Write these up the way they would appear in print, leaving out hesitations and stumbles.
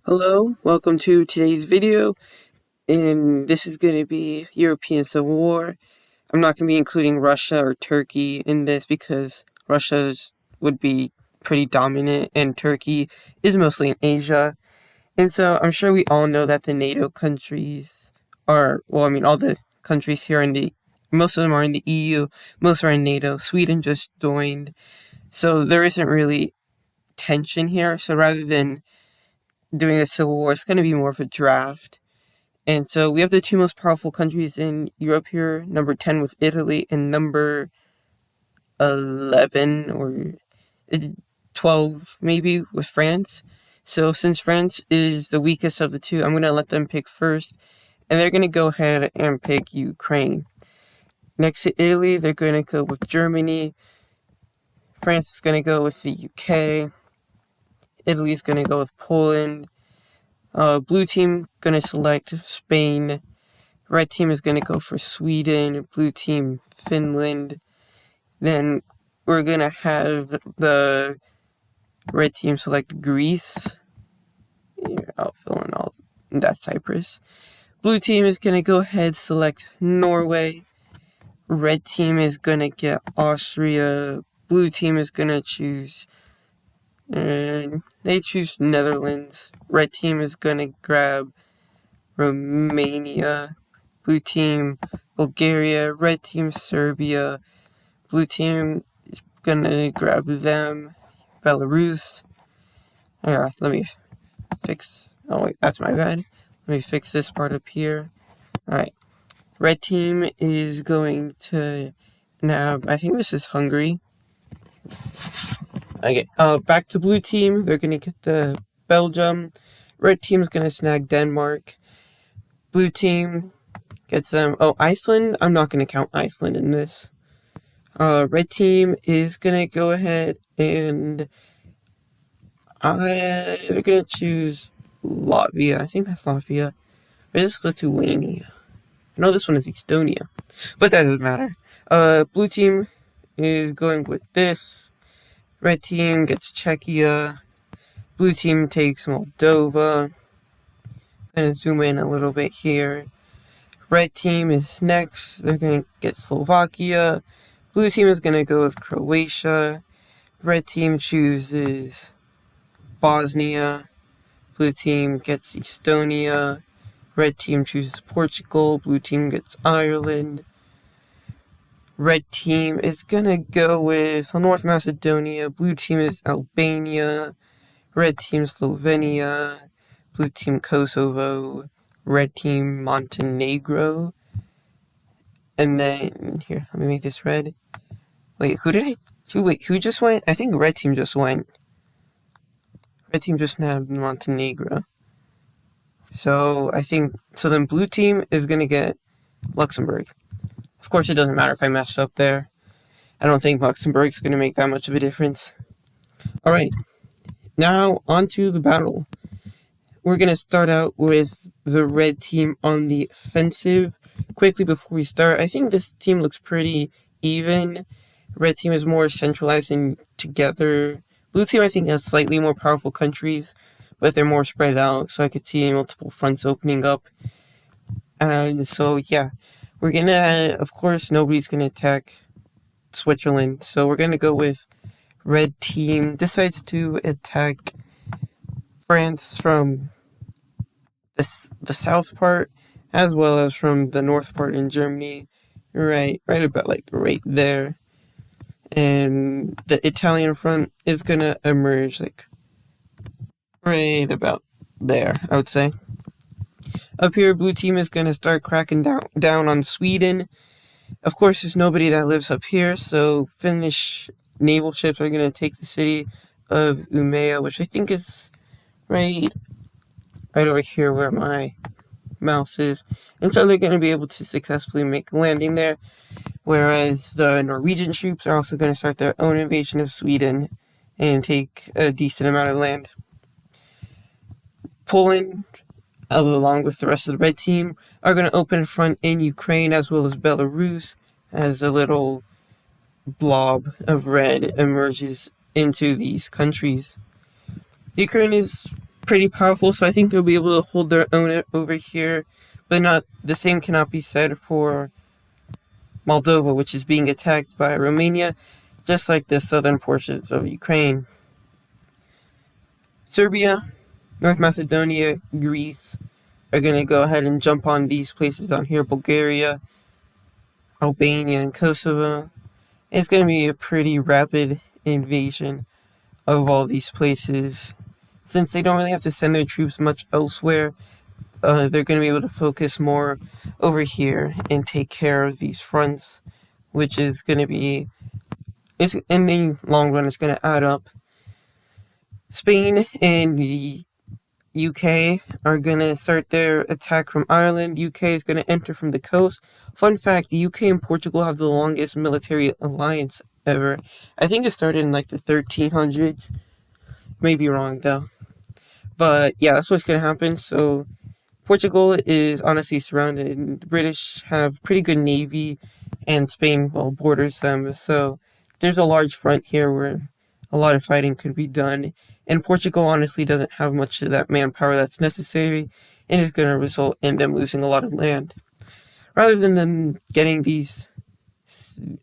Hello, welcome to today's video, and this is going to be European Civil War. I'm not going to be including Russia or Turkey in this because Russia's would be pretty dominant and Turkey is mostly in Asia. And so I'm sure we all know that the NATO countries all the countries here most of them are in the EU, most are in NATO. Sweden just joined, so there isn't really tension here. So rather than doing a civil war, it's going to be more of a draft. And so we have the two most powerful countries in Europe here, number 10 with Italy and number 11 or 12 maybe with France. So since France is the weakest of the two, I'm going to let them pick first. And they're going to go ahead and pick Ukraine. Next to Italy, they're going to go with Germany. France is going to go with the UK. Italy is going to go with Poland. Blue team going to select Spain. Red team is going to go for Sweden. Blue team, Finland. Then we're going to have the red team select Greece. Here, I'll fill in all. That's Cyprus. Blue team is going to go ahead select Norway. Red team is going to get Austria. Blue team is going to choose. They choose Netherlands. Red team is going to grab Romania. Blue team, Bulgaria. Red team, Serbia. Blue team is gonna grab them. Belarus. Alright, let me fix. Oh, wait, that's my bad. Let me fix this part up here. Alright. Red team is going to nab. I think this is Hungary. Okay, back to blue team. They're gonna get the Belgium. Red team is gonna snag Denmark. Blue team gets them. Oh, Iceland. I'm not gonna count Iceland in this. Red team is gonna go ahead and they're gonna choose Latvia. I think that's Latvia. Or is this Lithuania? No, this one is Estonia. But that doesn't matter. Blue team is going with this. Red team gets Czechia. Blue team takes Moldova. Gonna zoom in a little bit here. Red team is next. They're gonna get Slovakia. Blue team is gonna go with Croatia. Red team chooses Bosnia. Blue team gets Estonia. Red team chooses Portugal. Blue team gets Ireland. Red team is gonna go with North Macedonia. Blue team is Albania. Red team Slovenia. Blue team Kosovo. Red team Montenegro. And then here, let me make this red. Wait, who just went? I think red team just went. Red team just nabbed Montenegro. So then blue team is gonna get Luxembourg. Of course, it doesn't matter if I mess up there. I don't think Luxembourg's gonna make that much of a difference. Alright, now onto the battle. We're gonna start out with the red team on the offensive. Quickly before we start, I think this team looks pretty even. Red team is more centralized and together. Blue team, I think, has slightly more powerful countries, but they're more spread out, so I could see multiple fronts opening up. And so, yeah, we're gonna, of course, nobody's gonna attack Switzerland, so we're gonna go with red team decides to attack France from the south part, as well as from the north part in Germany, right about like right there. And the Italian front is gonna emerge like right about there, I would say. Up here, blue team is gonna start cracking down on Sweden. Of course, there's nobody that lives up here, so Finnish naval ships are gonna take the city of Umeå, which I think is right over here where my mouse is. And so they're gonna be able to successfully make a landing there. Whereas the Norwegian troops are also going to start their own invasion of Sweden and take a decent amount of land. Poland, along with the rest of the red team, are going to open a front in Ukraine as well as Belarus as a little blob of red emerges into these countries. Ukraine is pretty powerful, so I think they'll be able to hold their own over here. But not the same cannot be said for Moldova, which is being attacked by Romania, just like the southern portions of Ukraine. Serbia, North Macedonia, Greece are going to go ahead and jump on these places down here. Bulgaria, Albania, and Kosovo. It's going to be a pretty rapid invasion of all these places. Since they don't really have to send their troops much elsewhere, they're going to be able to focus more over here and take care of these fronts, which is going to be, in the long run, it's going to add up. Spain and the UK are going to start their attack from Ireland. UK is going to enter from the coast. Fun fact, the UK and Portugal have the longest military alliance ever. I think it started in like the 1300s. May be wrong though. But yeah, that's what's going to happen. So Portugal is honestly surrounded. The British have pretty good navy, and Spain, well, borders them. So there's a large front here where a lot of fighting could be done. And Portugal honestly doesn't have much of that manpower that's necessary, and is going to result in them losing a lot of land. Rather than them getting these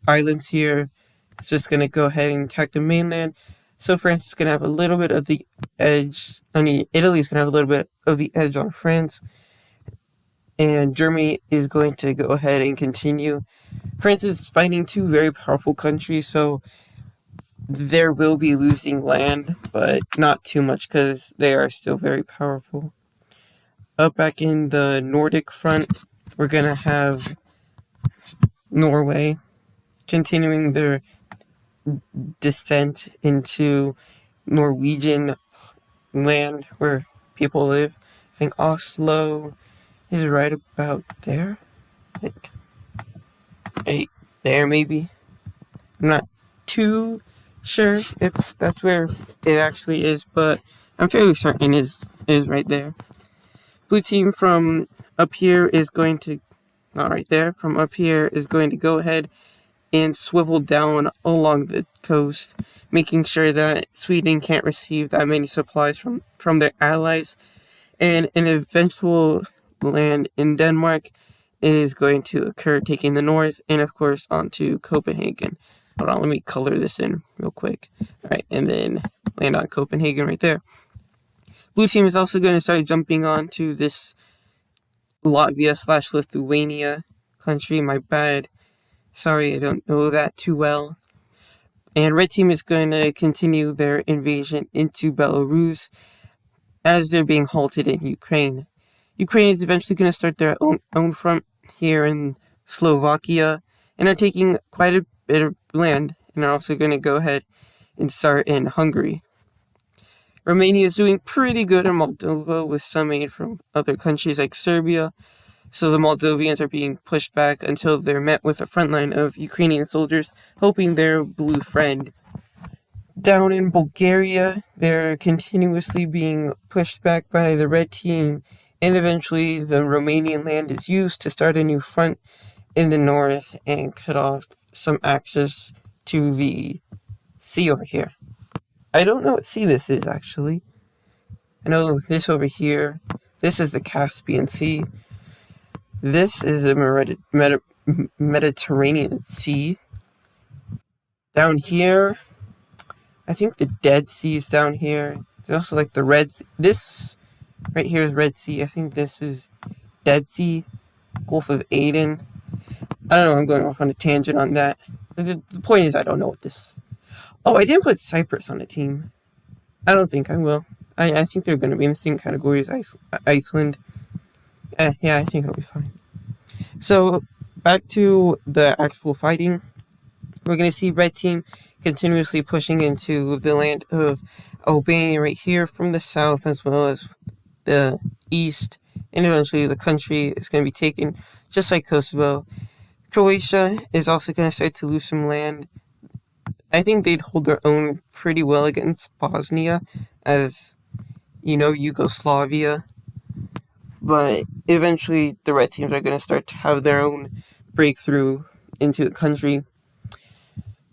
islands here, it's just going to go ahead and attack the mainland. So France is going to have a little bit of the edge. Italy is going to have a little bit of the edge on France. And Germany is going to go ahead and continue. France is fighting two very powerful countries, so there will be losing land, but not too much because they are still very powerful. Up back in the Nordic front, we're going to have Norway continuing their descent into Norwegian land where people live. I think Oslo is right about there. Like, right there maybe. I'm not too sure if that's where it actually is, but I'm fairly certain it is right there. Blue team from up here is going to, not right there, from up here is going to go ahead and swivel down along the coast, making sure that Sweden can't receive that many supplies from their allies, and an eventual land in Denmark is going to occur, taking the north, and of course onto Copenhagen. Hold on, let me color this in real quick. Alright, and then land on Copenhagen right there. Blue team is also going to start jumping on to this Latvia/Lithuania country. My bad. Sorry, I don't know that too well. And red team is going to continue their invasion into Belarus as they're being halted in Ukraine. Ukraine is eventually going to start their own front here in Slovakia, and are taking quite a bit of land, and are also going to go ahead and start in Hungary. Romania is doing pretty good in Moldova with some aid from other countries like Serbia, so the Moldovians are being pushed back until they're met with a front line of Ukrainian soldiers helping their blue friend. Down in Bulgaria, they're continuously being pushed back by the red team, and eventually the Romanian land is used to start a new front in the north and cut off some access to the sea over here. I don't know what sea this is, actually. I know this over here, this is the Caspian Sea. This is the Mediterranean Sea. Down here, I think the Dead Sea is down here. There's also like the Red Sea. This right here is Red Sea. I think this is Dead Sea, Gulf of Aden. I don't know, I'm going off on a tangent on that. The point is, I don't know what this... Oh, I didn't put Cyprus on the team. I don't think I will. I think they're going to be in the same category as Iceland. Yeah, I think it'll be fine. So, back to the actual fighting. We're going to see red team continuously pushing into the land of Albania right here from the south as well as the east. And eventually the country is going to be taken just like Kosovo. Croatia is also going to start to lose some land. I think they'd hold their own pretty well against Bosnia as, Yugoslavia. But eventually the red teams are going to start to have their own breakthrough into the country.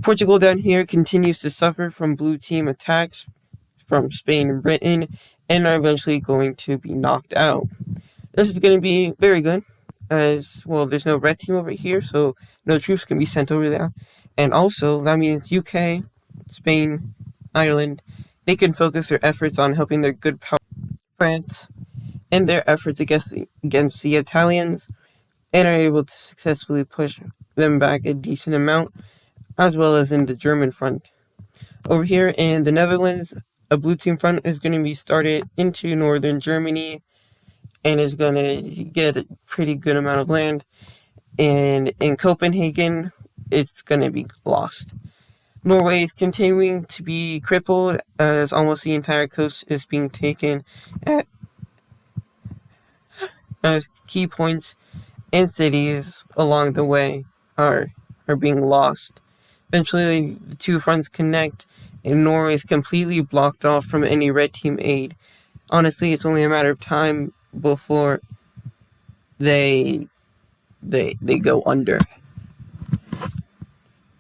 Portugal down here continues to suffer from blue team attacks from Spain and Britain, and are eventually going to be knocked out. This is going to be very good, as well, there's no red team over here, so no troops can be sent over there. And also, that means UK, Spain, Ireland, they can focus their efforts on helping their good pal France and their efforts against the Italians, and are able to successfully push them back a decent amount, as well as in the German front. Over here in the Netherlands, a blue team front is going to be started into northern Germany and is going to get a pretty good amount of land. And in Copenhagen, it's going to be lost. Norway is continuing to be crippled as almost the entire coast is being taken as key points and cities along the way are being lost. Eventually, the two fronts connect, and Norway is completely blocked off from any red team aid. Honestly, it's only a matter of time before they go under.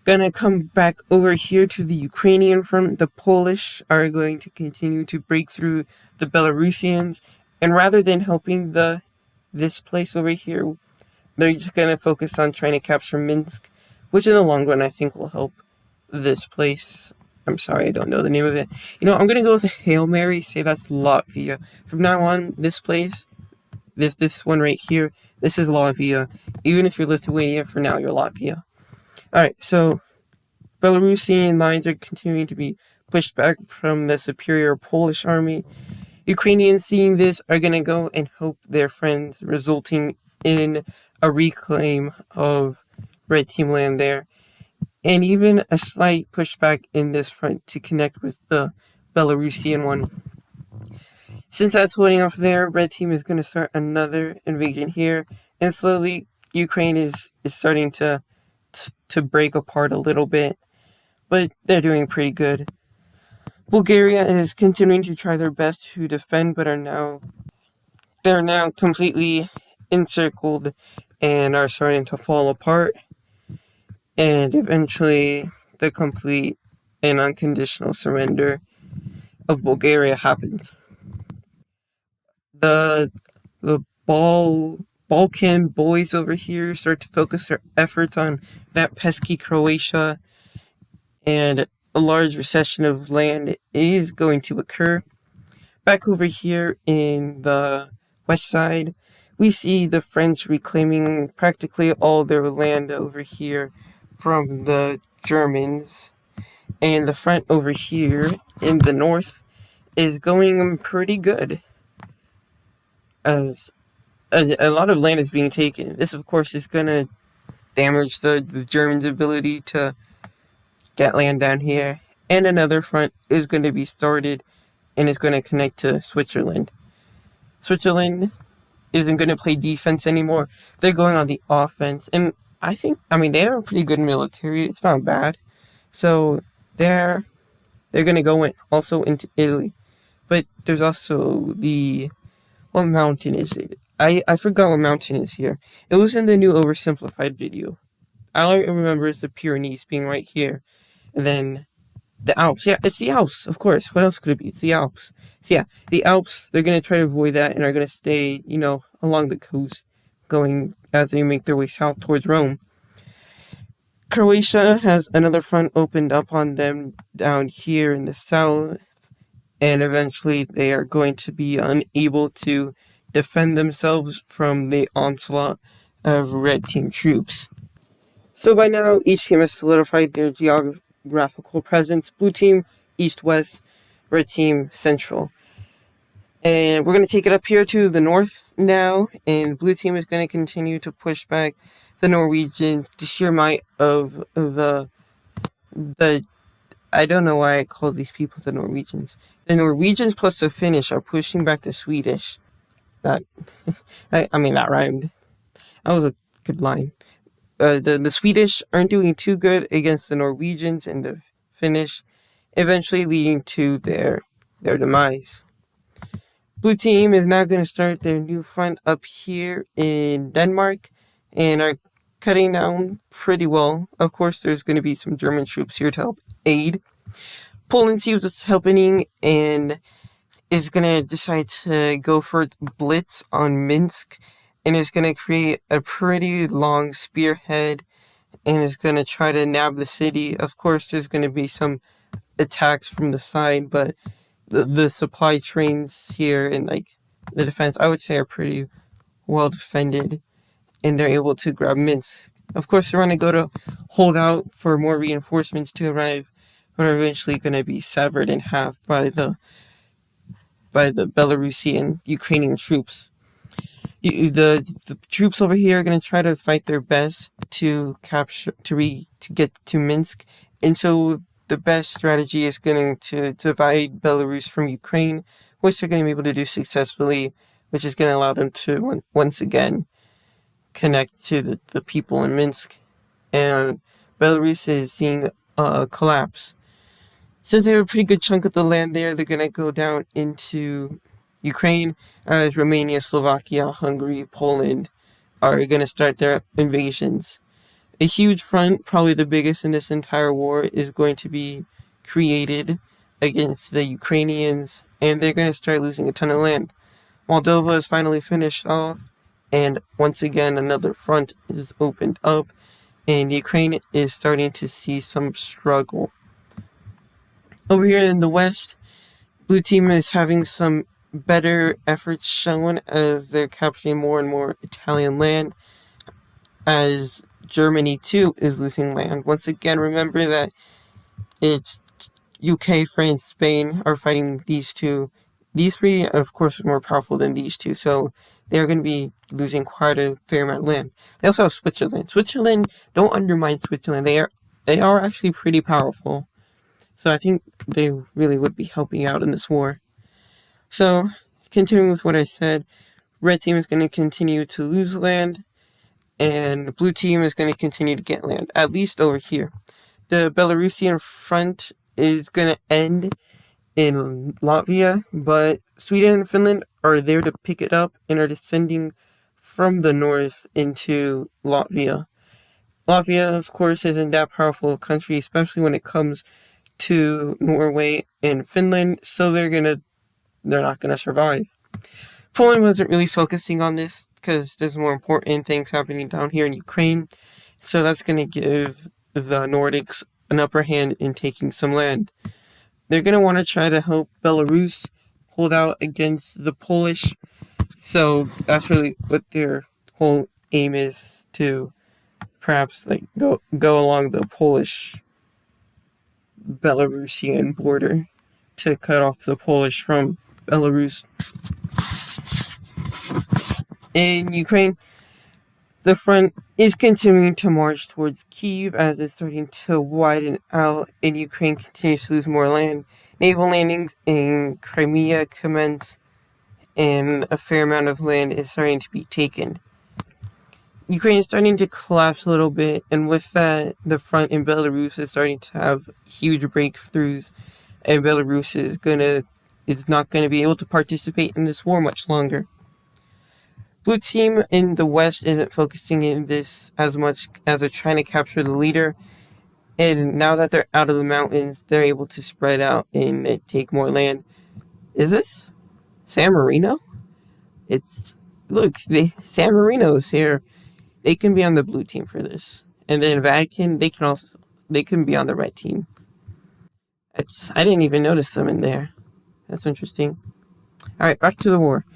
Gonna come back over here to the Ukrainian front. The Polish are going to continue to break through the Belarusians, and rather than helping this place over here, they're just gonna focus on trying to capture Minsk, which in the long run I think will help this place. I'm sorry, I don't know the name of it. I'm gonna go with a Hail Mary, say that's Latvia. From now on, this place, this one right here, this is Latvia. Even if you're Lithuania, for now you're Latvia. Alright, so Belarusian lines are continuing to be pushed back from the superior Polish army. Ukrainians seeing this are gonna go and help their friends, resulting in a reclaim of red team land there, and even a slight pushback in this front to connect with the Belarusian one. Since that's holding off there, red team is going to start another invasion here, and slowly Ukraine is starting to break apart a little bit, but they're doing pretty good. Bulgaria is continuing to try their best to defend, but they're now completely encircled and are starting to fall apart, and eventually the complete and unconditional surrender of Bulgaria happens. The Balkan boys over here start to focus their efforts on that pesky Croatia, and a large recession of land is going to occur. Back over here in the west side, we see the French reclaiming practically all their land over here from the Germans, and the front over here in the north is going pretty good, as a lot of land is being taken. This, of course, is going to damage the Germans' ability to get land down here. And another front is going to be started and is going to connect to Switzerland. Switzerland isn't going to play defense anymore. They're going on the offense. And they are pretty good military. It's not bad. So they're going to go also into Italy. But there's also what mountain is it? I forgot what mountain is here. It was in the new oversimplified video. All I remember is the Pyrenees being right here. And then the Alps. Yeah, it's the Alps, of course. What else could it be? It's the Alps. So yeah, the Alps, they're going to try to avoid that and are going to stay, along the coast, going as they make their way south towards Rome. Croatia has another front opened up on them down here in the south, and eventually they are going to be unable to defend themselves from the onslaught of red team troops. So by now, each team has solidified their geographical presence. Blue team, east-west, red team, central. And we're going to take it up here to the north now, and blue team is going to continue to push back the Norwegians, the sheer might of the I don't know why I call these people the Norwegians. The Norwegians plus the Finnish are pushing back the Swedish. That that rhymed. That was a good line. The Swedish aren't doing too good against the Norwegians and the Finnish, eventually leading to their demise. Blue team is now going to start their new front up here in Denmark and are cutting down pretty well. Of course, there's going to be some German troops here to help aid. Poland sees what's happening, and is gonna decide to go for blitz on Minsk, and is gonna create a pretty long spearhead, and is gonna try to nab the city. Of course, there's gonna be some attacks from the side, but the supply trains here and like the defense, I would say, are pretty well defended, and they're able to grab Minsk. Of course, they're going to go to hold out for more reinforcements to arrive, but are eventually going to be severed in half by the Belarusian Ukrainian troops. The troops over here are going to try to fight their best to capture to get to Minsk, and so the best strategy is going to divide Belarus from Ukraine, which they're going to be able to do successfully, which is going to allow them to once again connect to the people in Minsk, and Belarus is seeing a collapse. Since they have a pretty good chunk of the land there, they're going to go down into Ukraine, as Romania, Slovakia, Hungary, Poland are going to start their invasions. A huge front, probably the biggest in this entire war, is going to be created against the Ukrainians, and they're going to start losing a ton of land. Moldova is finally finished off, and once again another front is opened up, and Ukraine is starting to see some struggle. Over here in the west, Blue Team is having some better efforts shown as they're capturing more and more Italian land, as Germany too is losing land. Once again, remember that it's UK, France, Spain are fighting these two. These three, of course, are more powerful than these two, so they're going to be losing quite a fair amount of land. They also have Switzerland. Switzerland, don't undermine Switzerland. They are actually pretty powerful. So I think they really would be helping out in this war. So, continuing with what I said, red team is going to continue to lose land, and blue team is going to continue to get land, at least over here. The Belarusian front is going to end in Latvia, but Sweden and Finland are there to pick it up and are descending from the north into Latvia. Latvia, of course, isn't that powerful a country, especially when it comes to Norway and Finland, so they're not gonna survive. Poland wasn't really focusing on this because there's more important things happening down here in Ukraine, so that's gonna give the Nordics an upper hand in taking some land. They're gonna want to try to help Belarus hold out against the Polish, so that's really what their whole aim is, to perhaps like go along the Polish Belarusian border to cut off the Polish from Belarus. In Ukraine, the front is continuing to march towards Kyiv as it's starting to widen out, and Ukraine continues to lose more land. Naval landings in Crimea commence, and a fair amount of land is starting to be taken. Ukraine is starting to collapse a little bit, and with that, the front in Belarus is starting to have huge breakthroughs, and Belarus is not gonna be able to participate in this war much longer. Blue team in the west isn't focusing in this as much as they're trying to capture the leader, and now that they're out of the mountains, they're able to spread out and take more land. Is this San Marino? It's look, San Marino's here. They can be on the blue team for this, and then Vatican, they can be on the red team. I didn't even notice them in there. That's interesting. All right, back to the war.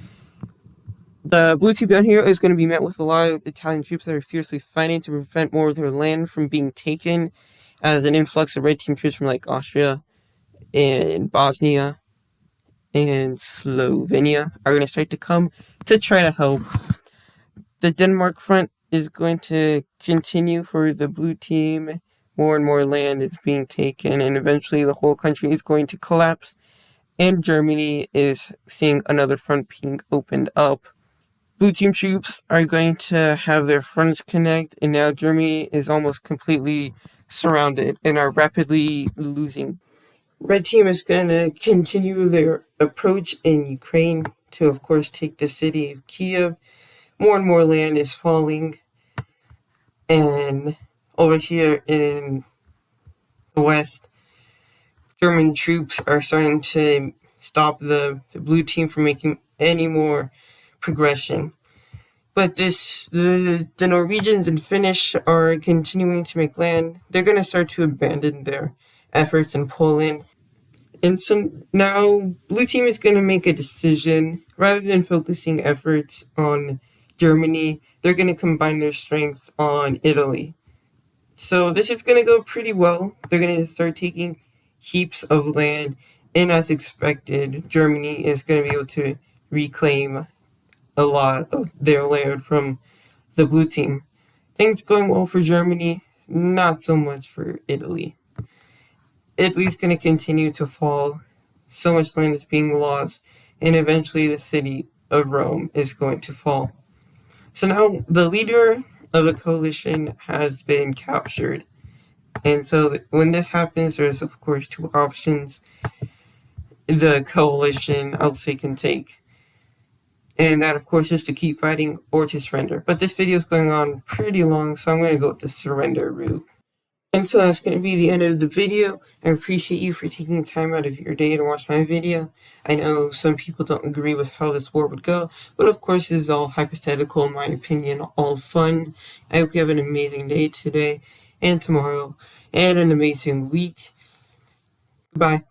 The blue team down here is going to be met with a lot of Italian troops that are fiercely fighting to prevent more of their land from being taken, as an influx of red team troops from like Austria and Bosnia and Slovenia are going to start to come to try to help. The Denmark front is going to continue for the blue team. More and more land is being taken, and eventually the whole country is going to collapse, and Germany is seeing another front being opened up. Blue team troops are going to have their fronts connect, and now Germany is almost completely surrounded and are rapidly losing. Red team is going to continue their approach in Ukraine to, of course, take the city of Kiev. More and more land is falling, and over here in the west, German troops are starting to stop the blue team from making any more progression. But the Norwegians and Finnish are continuing to make land. They're going to start to abandon their efforts in Poland. And so now blue team is going to make a decision. Rather than focusing efforts on Germany, they're going to combine their strength on Italy. So this is going to go pretty well. They're going to start taking heaps of land, and as expected, Germany is going to be able to reclaim a lot of their land from the blue team. Things going well for Germany, not so much for Italy. Italy's going to continue to fall. So much land is being lost, and eventually the city of Rome is going to fall. So now the leader of the coalition has been captured. And so when this happens, there's of course two options the coalition, I'll say, can take. And that, of course, is to keep fighting or to surrender. But this video is going on pretty long, so I'm going to go with the surrender route. And so that's going to be the end of the video. I appreciate you for taking time out of your day to watch my video. I know some people don't agree with how this war would go, but of course this is all hypothetical in my opinion, all fun. I hope you have an amazing day today and tomorrow, and an amazing week. Goodbye.